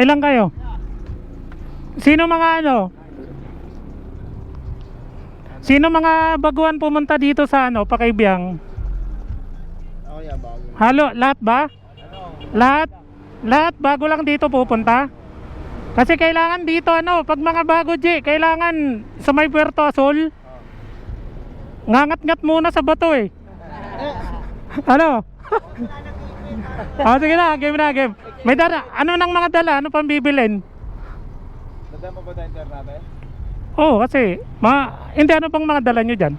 Ilan kayo? Sino mga ano? Sino mga baguhan pumunta dito sa ano, Pakaibiyang? Ako yan, bago. Halo, lahat ba? Lahat? Lahat bago lang dito pupunta? Kasi kailangan dito ano, pag mga bago G, kailangan sa may Puerto Azul. Ngangat-ngat muna sa bato eh. Ano? Sige na, game na, game. May dala, ano nang mga dala? Ano pang bibilin? Dadaan pa ba tayo natin? Oo, kasi hindi, ano pang mga dala nyo dyan?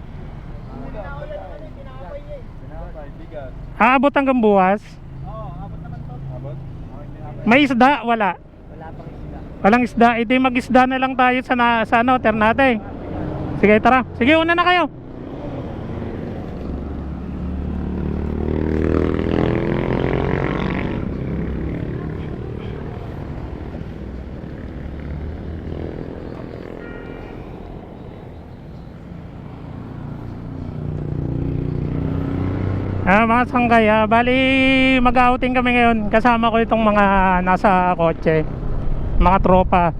Bigat. Aabot hanggang buwas? Oo, abot naman to. Abot? May isda? Wala. Wala pang isda. Walang isda, edi mag-isda na lang tayo sa ano, Ternate. Sige, tara. Sige, una na kayo. Mga sanggay, bali mag-outing kami ngayon. Kasama ko itong mga nasa kotse, mga tropa,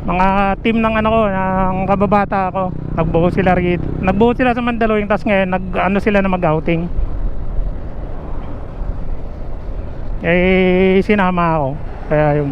mga team ng ano ko, ng kababata ko. Nagbuo sila rito, nagbuo sila sa Mandaluyong, tas ngayon nag-ano sila na mag-outing. Sinama ako, kaya yung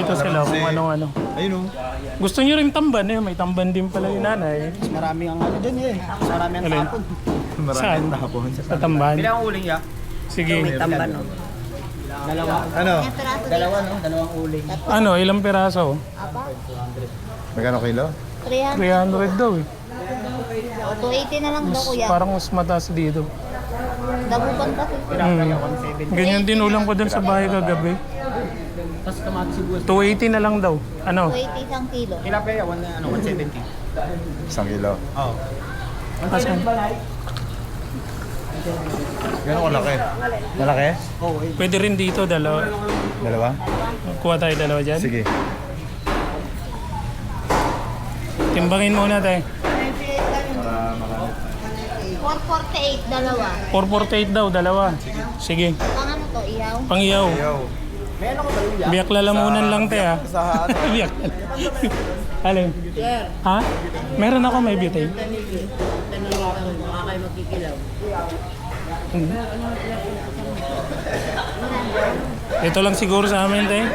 dito sila kung ano. Ayun o. Gusto nyo rin tamban eh, may tamban din pala yung nanay. Marami ang ano dyan eh. Marami ang Alin? tapon. Saan? tapon. Sa tamban. Bilang uling ya? Sige. Tamban o. Dalawa. Ano? Dalawa no? Dalawang uling. Ano, ilang piraso? Magkano kilo? 300 daw eh. 280 na lang daw kuya. Parang mas mataas dito. Dabugan kasi. Ganyan din ulam ko dun sa bahay kagabi. Tapos kamatis sibuyas. 280 na lang daw. Ano? 280 isang kilo. Tilapia, 170. Isang kilo? Oo. Asan? Gano'n kalaki? Malaki? Oo. Pwede rin dito, dalawa. Dalawa? Kuha tayo dalawa dyan. Sige. Timbangin muna tayo. 448 dalawa. 448 daw, dalawa. Sige. Pang ano to, ihaw? Pangiyaw. Biyak lalamunan lang tayo. Sa ano? Biyak. Alin? Ha? Meron ako, may butane. Ito lang siguro sa amin tayo.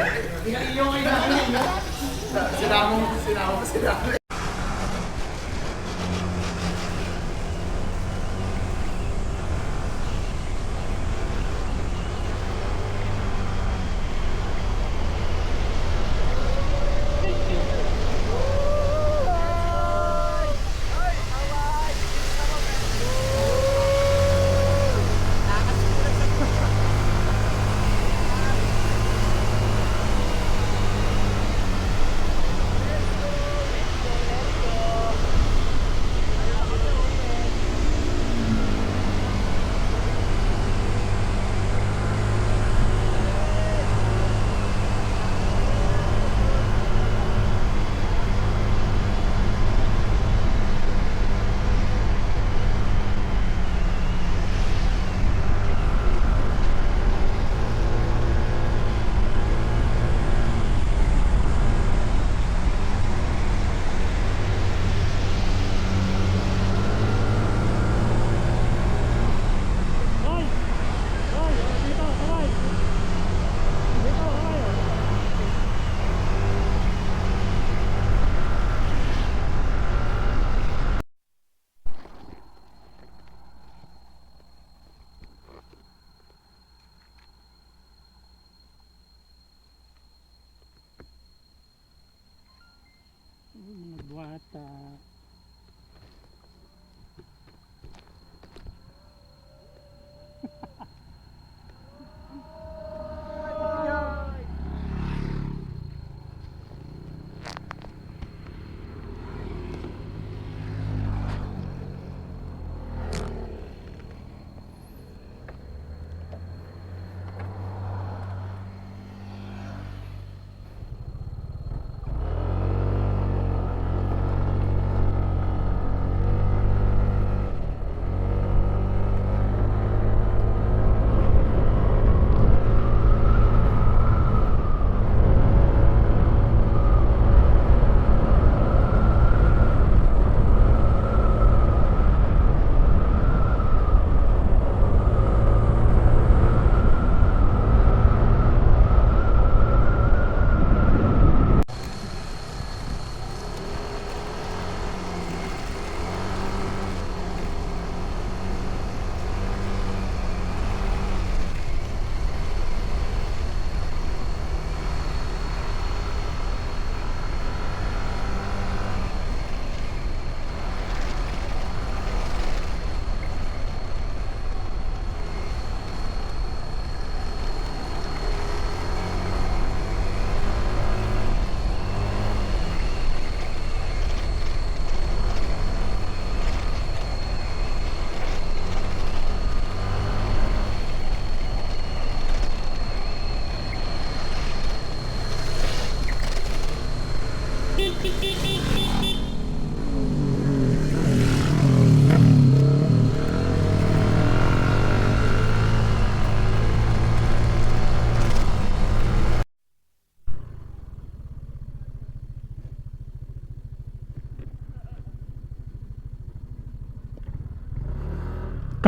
Basta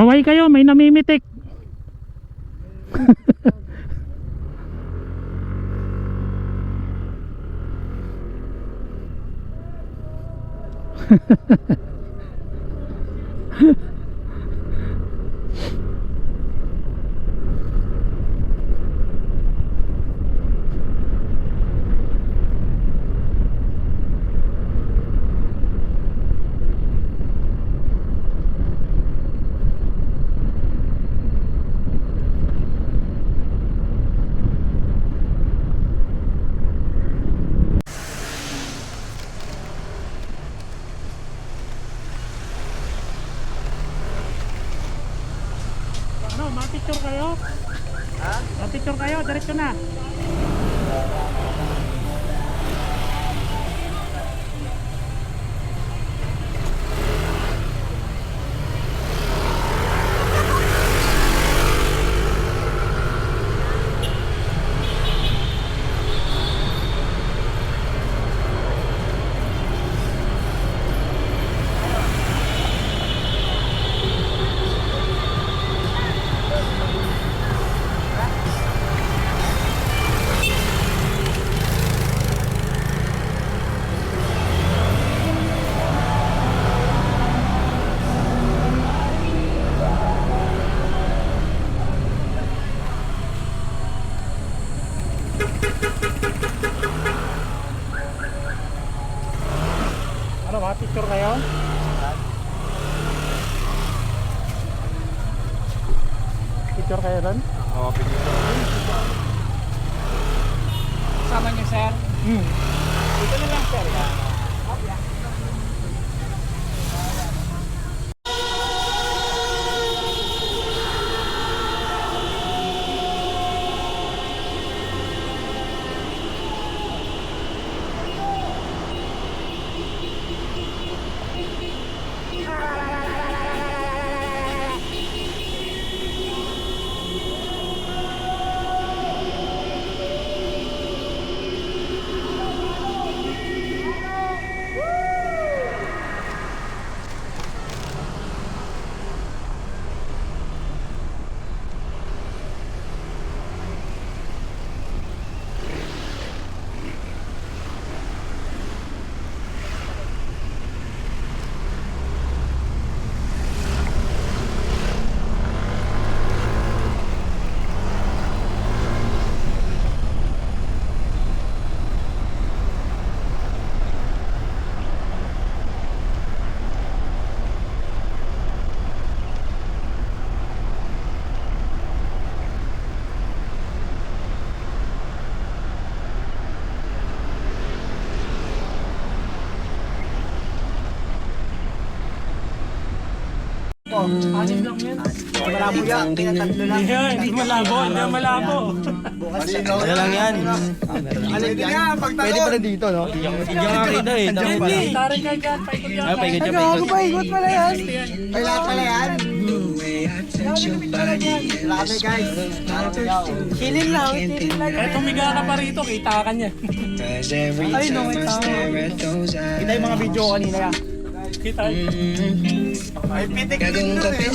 kaway kayo, may namimitik. Ano, ma-picture kayo? Ha? Ma-picture kayo, diretso na. Ano ba? Picture kayo? Picture kayo doon? Oo, picture. Kasama niyo, sir? Dito na lang, sir. Anim lang yan. Malabo yan, kaya tatlo lang. Hindi yan, hindi malabo, hindi malabo. Ano lang yan? Pwede pa rin dito, no? Hindi nga kita eh. Tarin ka dyan, paikot yan. Paikot dyan, paikot. Paikot pala yan. Ay, lahat pala yan. Lahat guys. Kilin lang, kilin lang. Kahit tumiga ka pa rito, kita ka niya. Ay, no, may tao. Kita yung mga video ko kanina yan. Kita. Ay, pitik din doon eh.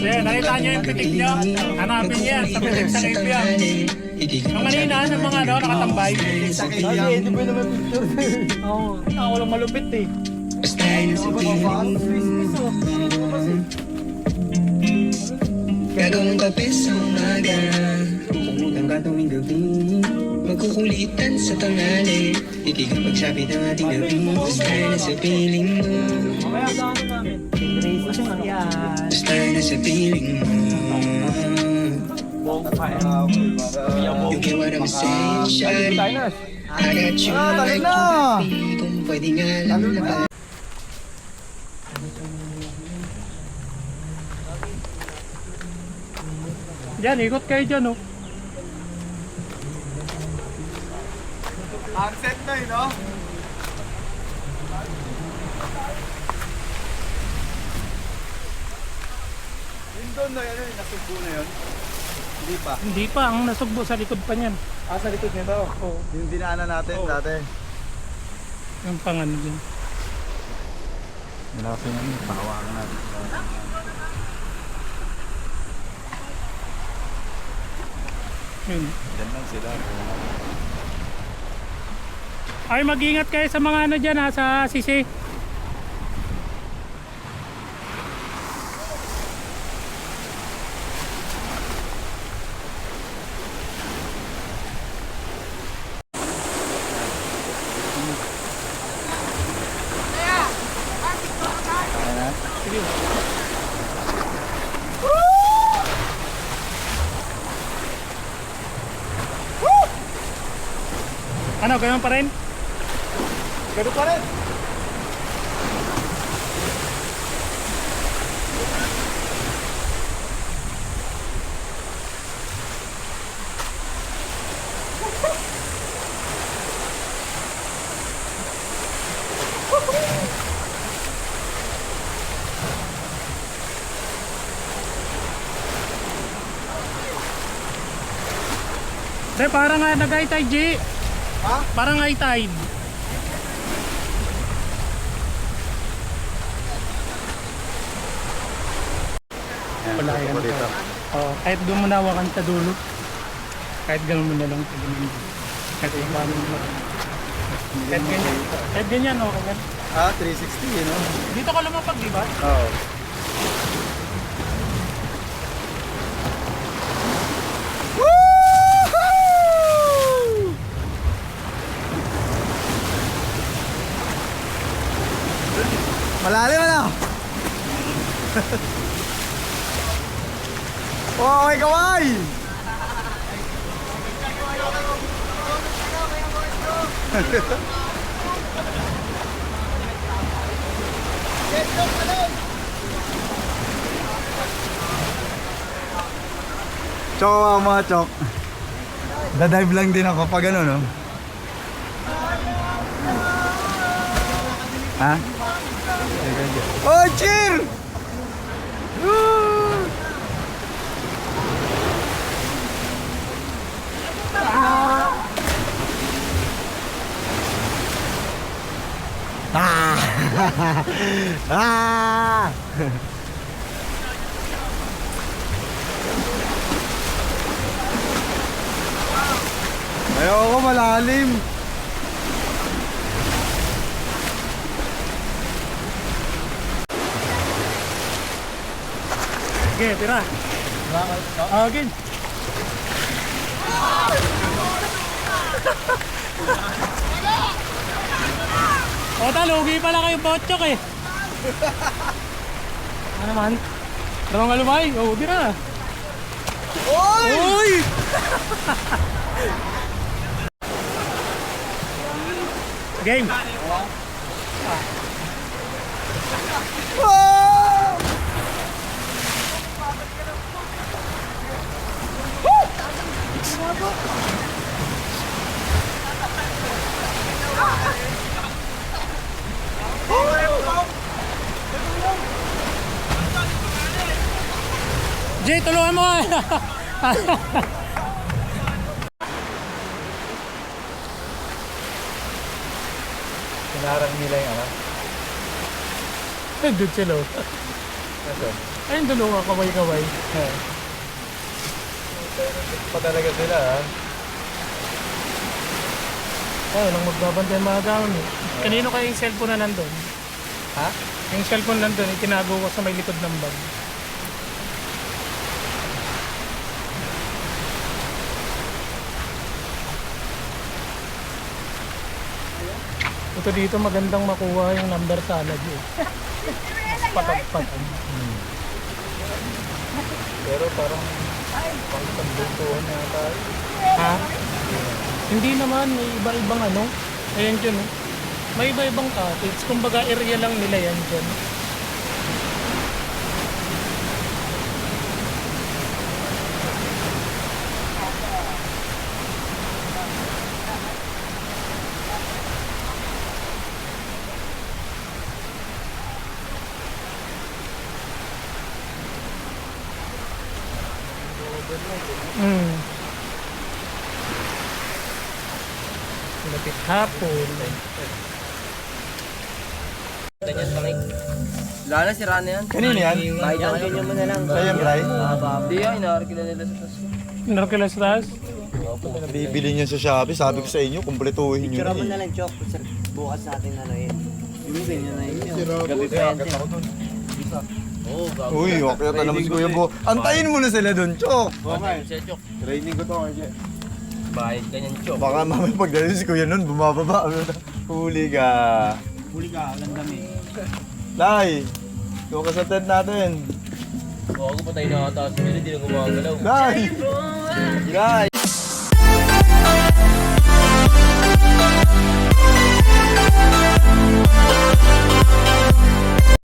Nakita niyo yung pitik niyo? Hanapin niya sa pitik sa cave yan. Ang kanina, ng mga nakatambay. Kasi hindi pa naman picture. Oo, walang malupit eh. Gagawang kape sa umaga, kukulitan ka tuwing gabi, magkukulitan sa tangali, ikikapagsabi ng ating gabi, basta na sa piling mo, basta na sa piling mo. You get what I'm saying, shawty, I got you like coffee, kung pwede nga lang na ba. Yan, ikot kayo dyan, oh. Sunset na eh, no? Yun doon na yan, nasugbo na yun. Hindi pa. Hindi pa, ang nasugbo sa likod pa niyan. Sa likod nito? Oo. Yung dinaanan natin dati. Yung pangano dyan. Malapit yan, pakawakan natin. Yun. Diyan lang sila. Ay, mag-ingat kayo sa mga ano dyan, ha, sa sisi. Ano, ganun pa rin? Ganun pa rin. Pre, parang nga nag-high tide, G. Ha? Parang high tide. Wala yan. Oh, kahit gumunawakan sa dulo. Kahit ganun mo na lang. Kahit ibang mo. Kahit ganyan. Kahit ganyan, okay yan. 360 yun, no? Dito ka lumapag, di ba? Oo. Malalim ano? Oh, may kaway! Chok mga chok. Dadive lang din ako pag ano, no? Ha? Oh, cheer! Woo! Ah! Ah! Ayoko malalim. Sige, tira. Again. O, lugi pala kayo botchok eh. Ano naman? Tarong nga lumay. O, tira. Oy! Uy! Game. Ah! Jay, tulungan mo! Pinarang nila yung ano. Doon sila. Ayun, dalawa, kaway-kaway. Pa talaga sila ha. Ay, nang magbabantay mga gawin eh. Kanino kaya yung cellphone na nandun? Ha? Yung cellphone nandun, itinago ko sa may likod ng bag. Ito dito magandang makuha yung number salad eh. Mas patag-patag. Pero parang pang pagbutuhan na tayo. Ha? Hindi naman, may iba-ibang ano. Ayan dyan oh. May iba-ibang cottage. Kumbaga area lang nila yan dyan. Lapit hapon. Wala na, sira na yan. Kanino yan? Kahit yan, ganyan mo na lang. Sa'yo yan, Bray? Hindi yan, inaarkila nila sa taas. Narkilas taas. Nabibili niyan sa Shopee. Sabi ko sa inyo, kumpletuhin nyo Tira mo na na lang, Chok. Bukas natin ano yun. Yung ganyan na yun. Gabi pa yan. Oo, gabi. Uy, okay na naman si Kuya Bo. Antayin mo na sila doon, Chok. Chok. Training ko to, RJ. Bayad ganyan, Chok. Baka mamaya pagdating si Kuya nun, bumababa. Huli ka. Alam kami. Lai, doon ka sa tent natin. Oo, ako patay na ata. Hindi na gumagalaw. Lai! Lai!